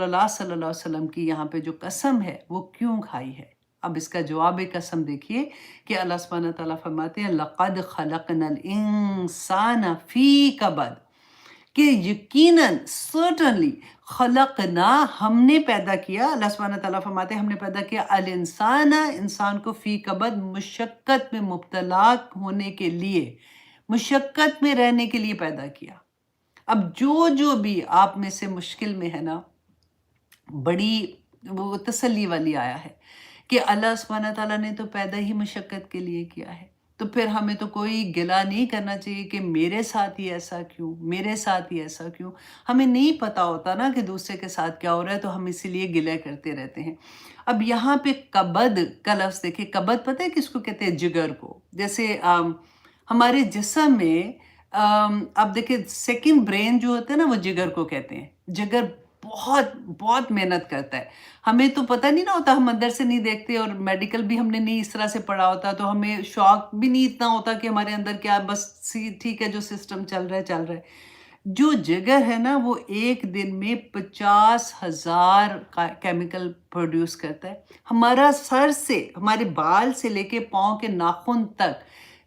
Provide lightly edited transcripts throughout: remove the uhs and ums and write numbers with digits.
अल्लाह सल्लल्लाहु अलैहि वसल्लम की यहाँ पे जो कसम है वो क्यों खाई है? अब इसका जवाब कसम देखिए कि अल्लाह सुब्हानहू व तआला फरमाते हैं लक़द ख़लक़नल इंसाना फ़ी कबद, कि यकीनन सर्टेनली खलकना हमने पैदा किया। अल्लाह सुब्हानहू व तआला फरमाते हैं हमने पैदा किया अल इंसाना, इंसान को फ़ी कबद, मुशक्कत में मुब्तला होने के लिए, मुशक्कत में रहने के लिए पैदा किया। अब जो जो भी आप में से मुश्किल में है ना, बड़ी वो तसल्ली वाली आया है कि अल्लाह सुब्हानहू व तआला ने तो पैदा ही मुशक्कत के लिए किया है। तो फिर हमें तो कोई गिला नहीं करना चाहिए कि मेरे साथ ही ऐसा क्यों, मेरे साथ ही ऐसा क्यों। हमें नहीं पता होता ना कि दूसरे के साथ क्या हो रहा है, तो हम इसीलिए गिला करते रहते हैं। अब यहाँ पे कबद का लफ्ज़ देखिए, कबद पता है किसको कहते हैं? जिगर को। जैसे हमारे जिस्म में अब देखिए सेकंड ब्रेन जो होता है ना, वो जिगर को कहते हैं। जिगर बहुत बहुत मेहनत करता है। हमें तो पता नहीं ना होता, हम अंदर से नहीं देखते और मेडिकल भी हमने नहीं इस तरह से पढ़ा होता, तो हमें शौक भी नहीं इतना होता कि हमारे अंदर क्या, बस ठीक है जो सिस्टम चल रहा है चल रहा है। जो जिगर है ना, वो एक दिन में 50,000 का केमिकल प्रोड्यूस करता है। हमारा सर से, हमारे बाल से लेके पाँव के नाखून तक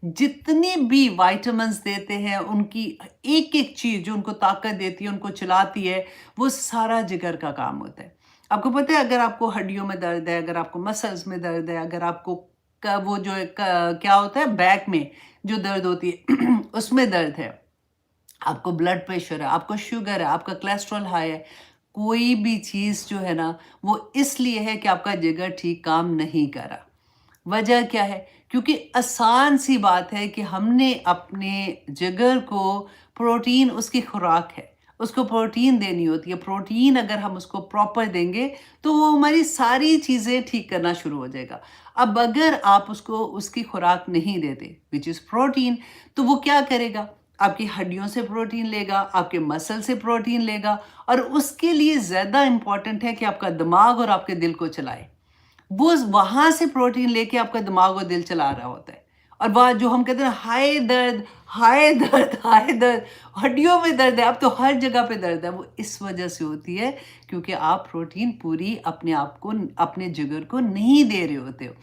जितने भी विटामिन्स देते हैं, उनकी एक-एक चीज़ जो उनको ताकत देती है, उनको चलाती है, वो सारा जिगर का काम होता है। आपको पता है अगर आपको हड्डियों में दर्द है, अगर आपको मसल्स में दर्द है, अगर आपको वो जो क्या होता है बैक में जो दर्द होती है उसमें दर्द है, आपको ब्लड प्रेशर है, आपको शुगर है, आपका कोलेस्ट्रॉल हाई है, कोई भी चीज़ जो है ना, वो इसलिए है कि आपका जिगर ठीक काम नहीं कर रहा। वजह क्या है? क्योंकि आसान सी बात है कि हमने अपने जिगर को प्रोटीन, उसकी खुराक है, उसको प्रोटीन देनी होती है। प्रोटीन अगर हम उसको प्रॉपर देंगे तो वो हमारी सारी चीज़ें ठीक करना शुरू हो जाएगा। अब अगर आप उसको उसकी खुराक नहीं देते विच इज़ प्रोटीन, तो वो क्या करेगा? आपकी हड्डियों से प्रोटीन लेगा, आपके मसल से प्रोटीन लेगा, और उसके लिए ज़्यादा इम्पॉर्टेंट है कि आपका दिमाग और आपके दिल को चलाए। वो वहाँ से प्रोटीन लेके आपका दिमाग और दिल चला रहा होता है। और वह जो हम कहते हैं हाय दर्द, हाय दर्द, हाय दर्द, हड्डियों में दर्द है, अब तो हर जगह पे दर्द है, वो इस वजह से होती है क्योंकि आप प्रोटीन पूरी अपने आप को, अपने जिगर को नहीं दे रहे होते हो।